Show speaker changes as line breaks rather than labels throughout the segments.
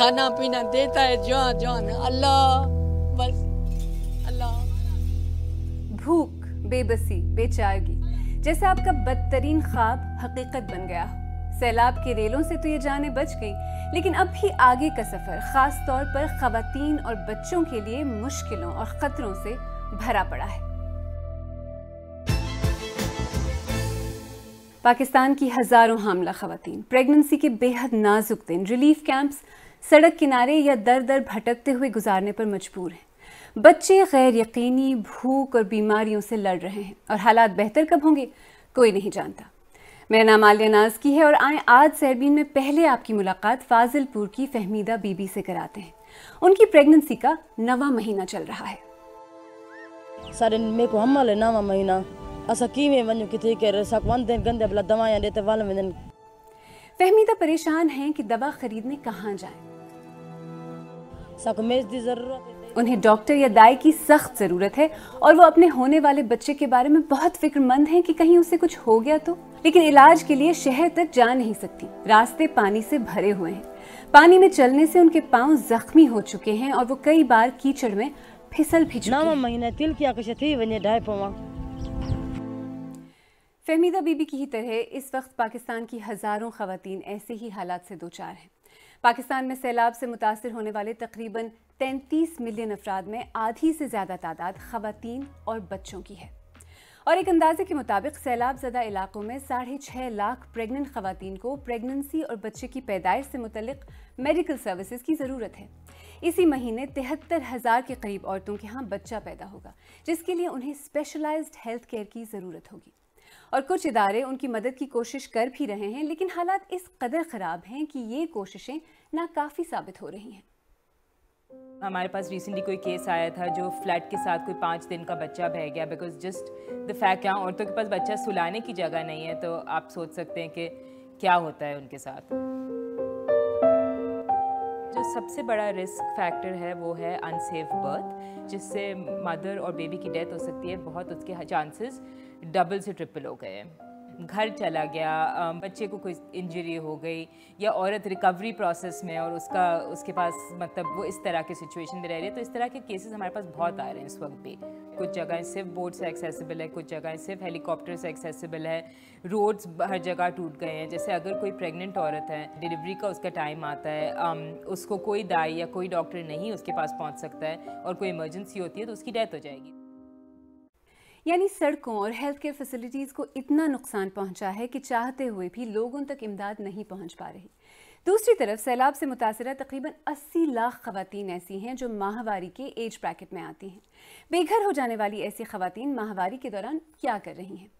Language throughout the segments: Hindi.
खाना पीना देता है जवान जवान, अल्लाह बस अल्लाह।
भूख, बेबसी, बेचारगी जैसे आपका बदतरीन ख्वाब हकीकत बन गया हो। सैलाब के रेलों से तो ये जानें बच गई, लेकिन अब भी आगे का सफर खास तौर पर खवातीन और बच्चों के लिए मुश्किलों और खतरों से भरा पड़ा है। पाकिस्तान की हजारों हामला खवातीन प्रेगनेंसी के बेहद नाजुक दिन रिलीफ कैंप्स, सड़क किनारे या दर दर भटकते हुए गुजारने पर मजबूर हैं। बच्चे गैर यकीनी भूख और बीमारियों से लड़ रहे हैं और हालात बेहतर कब होंगे कोई नहीं जानता। मेरा नाम आलिया नाज की है और आए आज सहरबीन में पहले आपकी मुलाकात फाजिलपुर की फहमीदा बीबी से कराते हैं। उनकी प्रेगनेंसी का 9वां महीना चल रहा है।
सारे मेरे को हमले 9वां महीना असा की में वन्यू किथे कर सकवन दिन गंदे बला दवाएं देते वाले में।
फहमीदा परेशान हैं कि दवा खरीदने कहाँ जाएं।
सकमेज दी जरूरत है।
उन्हें डॉक्टर या दाई की सख्त जरूरत है और वो अपने होने वाले बच्चे के बारे में बहुत फिक्रमंद हैं कि कहीं उसे कुछ हो गया तो। लेकिन इलाज के लिए शहर तक जा नहीं सकती। रास्ते पानी से भरे हुए हैं। पानी में चलने से उनके पांव जख्मी हो चुके हैं और वो कई बार कीचड़ में फिसल भी चुकी हैं।
9वां महीना तिल किया कशे थी वने ढाई पवा।
फहमीदा बीबी की ही तरह इस वक्त पाकिस्तान की हजारों खवातीन ऐसे ही हालात से दो चार हैं। पाकिस्तान में सैलाब से मुतासिर होने वाले तकरीबन 33 मिलियन अफराद में आधी से ज्यादा तादाद खवातीन और बच्चों की है और एक अंदाजे के मुताबिक सैलाब ज़दा इलाकों में 6.5 लाख प्रेग्नेंट खवातीन को प्रेगनेंसी और बच्चे की पैदाइश से मुतल्लिक मेडिकल सर्विसेज की ज़रूरत है। इसी महीने 73,000 के करीब औरतों के यहाँ बच्चा पैदा होगा, जिसके लिए उन्हें स्पेशलाइज्ड हेल्थ केयर की ज़रूरत होगी और कुछ इदारे उनकी मदद की कोशिश कर भी रहे हैं, लेकिन हालात इस कदर ख़राब हैं कि ये कोशिशें नाकाफ़ी साबित हो रही हैं।
हमारे पास रिसेंटली कोई केस आया था जो फ्लड के साथ कोई 5 दिन का बच्चा बह गया बिकॉज जस्ट द फैक्ट यहाँ औरतों के पास बच्चा सुलाने की जगह नहीं है, तो आप सोच सकते हैं कि क्या होता है उनके साथ। जो सबसे बड़ा रिस्क फैक्टर है वो है अनसेफ बर्थ, जिससे मदर और बेबी की डेथ हो सकती है। बहुत उसके चांसेस डबल से ट्रिपल हो गए हैं। घर चला गया, बच्चे को कोई इंजरी हो गई या औरत रिकवरी प्रोसेस में और उसके पास मतलब वो इस तरह की सिचुएशन में रह रही है, तो इस तरह के केसेस हमारे पास बहुत आ रहे हैं इस वक्त भी। कुछ जगह सिर्फ बोट से एक्सेसिबल है, कुछ जगह सिर्फ हेलीकॉप्टर से एक्सेसिबल है, रोड्स हर जगह टूट गए हैं। जैसे अगर कोई प्रेग्नेंट औरत है, डिलीवरी का उसका टाइम आता है, उसको कोई दाई या कोई डॉक्टर नहीं उसके पास पहुँच सकता है और कोई इमरजेंसी होती है तो उसकी डेथ हो जाएगी।
यानी सड़कों और हेल्थ केयर फैसिलिटीज़ को इतना नुकसान पहुंचा है कि चाहते हुए भी लोगों तक इमदाद नहीं पहुंच पा रही। दूसरी तरफ सैलाब से मुतासरा तकरीबन 80 लाख खवातीन ऐसी हैं जो माहवारी के एज ब्रैकेट में आती हैं। बेघर हो जाने वाली ऐसी खवातीन माहवारी के दौरान क्या कर रही हैं?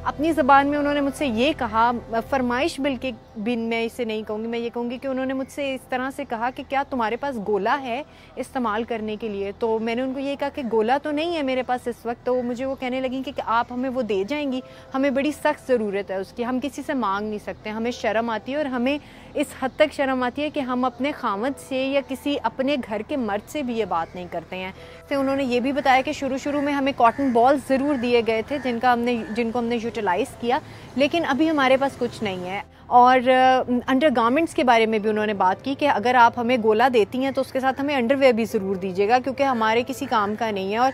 अपनी ज़बान में उन्होंने मुझसे ये कहा, फरमाइश बल्कि बिन मैं इसे नहीं कहूँगी, मैं ये कहूँगी कि उन्होंने मुझसे इस तरह से कहा कि क्या तुम्हारे पास गोला है इस्तेमाल करने के लिए। तो मैंने उनको ये कहा कि गोला तो नहीं है मेरे पास इस वक्त। तो मुझे वो कहने लगी कि आप हमें वो दे जाएंगी, हमें बड़ी सख्त ज़रूरत है उसकी, हम किसी से मांग नहीं सकते, हमें शर्म आती है और हमें इस हद तक शर्म आती है कि हम अपने खामद से या किसी अपने घर के मर्द से भी ये बात नहीं करते हैं। तो उन्होंने ये भी बताया कि शुरू में हमें कॉटन बॉल ज़रूर दिए गए थे जिनको हमने यूटिलाइज़ किया, लेकिन अभी हमारे पास कुछ नहीं है। और अंडरगारमेंट्स के बारे में भी उन्होंने बात की कि अगर आप हमें गोला देती हैं तो उसके साथ हमें अंडरवेयर भी ज़रूर दीजिएगा, क्योंकि हमारे किसी काम का नहीं है। और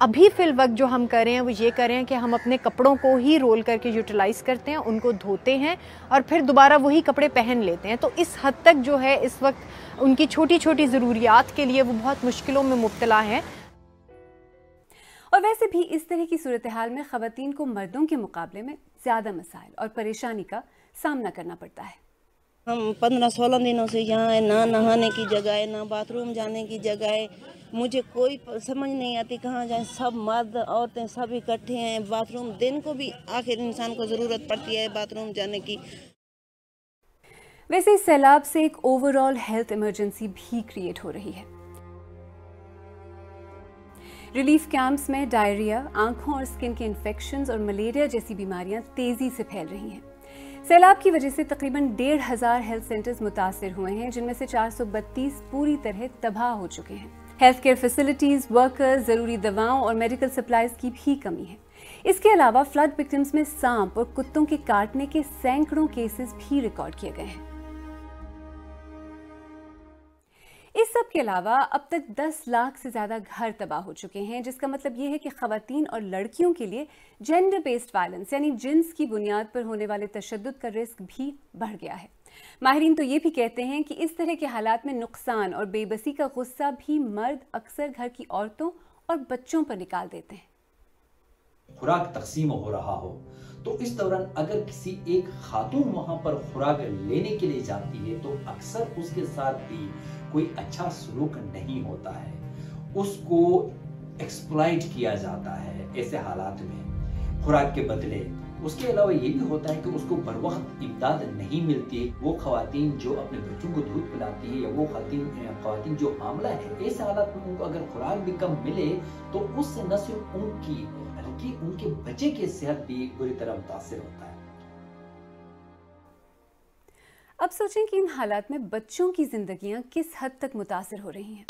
अभी फ़िल वक्त जो हम कर रहे हैं वो ये कर रहे हैं कि हम अपने कपड़ों को ही रोल करके यूटिलाइज़ करते हैं, उनको धोते हैं और फिर दोबारा वही कपड़े पहन लेते हैं। तो इस हद तक जो है इस वक्त उनकी छोटी छोटी ज़रूरियात के लिए वो बहुत मुश्किलों में मुब्तला हैं।
और वैसे भी इस तरह की सूरत हाल में ख़वातीन को मर्दों के मुकाबले में ज़्यादा मसाइल और परेशानी का सामना करना पड़ता है।
हम 15-16 दिनों से यहाँ है, ना नहाने की जगह है, ना बाथरूम जाने की जगह है। मुझे कोई समझ नहीं आती कहाँ जाए। सब मर्द औरतें सब इकट्ठे हैं। बाथरूम दिन को भी आखिर इंसान को ज़रूरत पड़ती है बाथरूम जाने की।
वैसे इस सैलाब से एक ओवरऑल हेल्थ इमरजेंसी भी क्रिएट हो रही है। रिलीफ कैंप्स में डायरिया, आंखों और स्किन के इन्फेक्शंस और मलेरिया जैसी बीमारियां तेजी से फैल रही हैं। सैलाब की वजह से तकरीबन 1,500 हेल्थ सेंटर्स मुतासिर हुए हैं, जिनमें से 432 पूरी तरह तबाह हो चुके हैं। हेल्थ केयर फैसिलिटीज, वर्कर्स, जरूरी दवाओं और मेडिकल सप्लाईज की भी कमी है। इसके अलावा फ्लड विक्टिम्स में सांप और कुत्तों के काटने के सैकड़ों केसेस भी रिकॉर्ड किए गए हैं। इस सब के अलावा अब तक 10 लाख से ज्यादा घर तबाह हो चुके हैं, जिसका मतलब ये है कि खवातीन और लड़कियों के लिए जेंडर बेस्ड वायलेंस यानी जिन्स की बुनियाद पर होने वाले तशद्दुद का रिस्क भी बढ़ गया है। माहिरीन तो ये भी कहते हैं कि इस तरह के हालात में नुकसान और बेबसी का गुस्सा भी मर्द अक्सर घर की औरतों और बच्चों पर निकाल देते हैं।
खुराक तकसीम हो रहा हो तो इस दौरान अगर किसी एक खातून वहां पर खुराक लेने के लिए जाती है तो अक्सर उसके साथ भी कोई अच्छा सलूक नहीं होता है, उसको एक्सप्लॉइट किया जाता है ऐसे हालात में खुराक के बदले। उसके अलावा ये भी होता है कि उसको बर वक्त इमदाद नहीं मिलती। वो खवातीन जो अपने बच्चों को दूध पिलाती है या वो खवातीन जो हामला है, ऐसे हालात में उनको अगर खुराक भी कम मिले तो उससे न सिर्फ उनकी बल्कि उनके बच्चे की सेहत भी बुरी तरह मुतासिर होता है।
अब सोचें कि इन हालात में बच्चों की जिंदगियां किस हद तक मुतासिर हो रही हैं।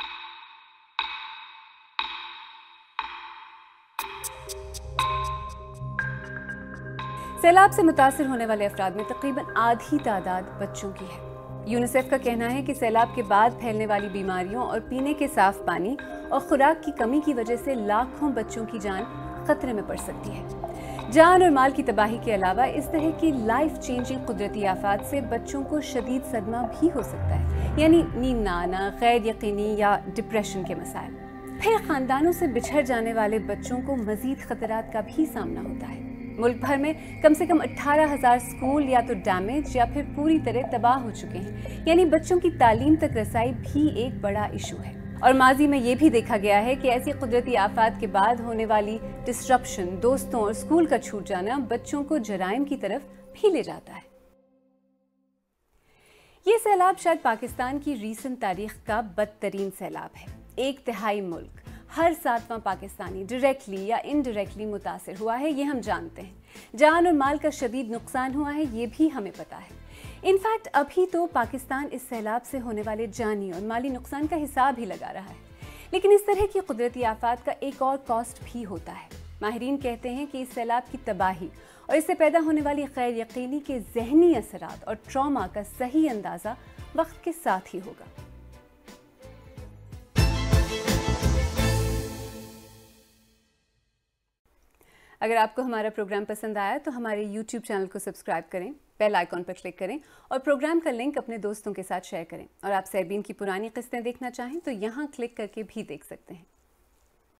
सैलाब से मुतासिर होने वाले अफराद में तकरीबन आधी तादाद बच्चों की है। यूनिसेफ का कहना है कि सैलाब के बाद फैलने वाली बीमारियों और पीने के साफ पानी और खुराक की कमी की वजह से लाखों बच्चों की जान खतरे में पड़ सकती है। जान और माल की तबाही के अलावा इस तरह की लाइफ चेंजिंग कुदरती आफात से बच्चों को शदीद सदमा भी हो सकता है, यानी नींद न आना, गैर यकीनी या डिप्रेशन के मसाइल। फिर खानदानों से बिछड़ जाने वाले बच्चों को मजीद खतरात का भी सामना होता है। मुल्क भर में कम से कम 18,000 स्कूल या तो डैमेज या फिर पूरी तरह तबाह हो चुके हैं, यानी बच्चों की तालीम तक रसाई भी एक बड़ा इशू है। और माजी में ये भी देखा गया है कि ऐसी कुदरती आफात के बाद होने वाली डिस्ट्रप्शन, दोस्तों और स्कूल का छूट जाना बच्चों को जराइम की तरफ भी ले जाता है। ये सैलाब शायद पाकिस्तान की रीसेंट तारीख का बदतरीन सैलाब है। 1/3 मुल्क, हर 7वां पाकिस्तानी डायरेक्टली या इनडायरेक्टली मुतासिर हुआ है, ये हम जानते हैं। जान और माल का शदीद नुकसान हुआ है, ये भी हमें पता है। इनफैक्ट अभी तो पाकिस्तान इस सैलाब से होने वाले जानी और माली नुकसान का हिसाब ही लगा रहा है। लेकिन इस तरह की कुदरती आफात का एक और कॉस्ट भी होता है। माहिरीन कहते हैं कि इस सैलाब की तबाही और इससे पैदा होने वाली गैर यकीनी के ज़हनी असरात और ट्रॉमा का सही अंदाज़ा वक्त के साथ ही होगा। अगर आपको हमारा प्रोग्राम पसंद आया तो हमारे YouTube चैनल को सब्सक्राइब करें, बेल आइकॉन पर क्लिक करें और प्रोग्राम का लिंक अपने दोस्तों के साथ शेयर करें। और आप सहबीन की पुरानी किस्तें देखना चाहें तो यहाँ क्लिक करके भी देख सकते हैं।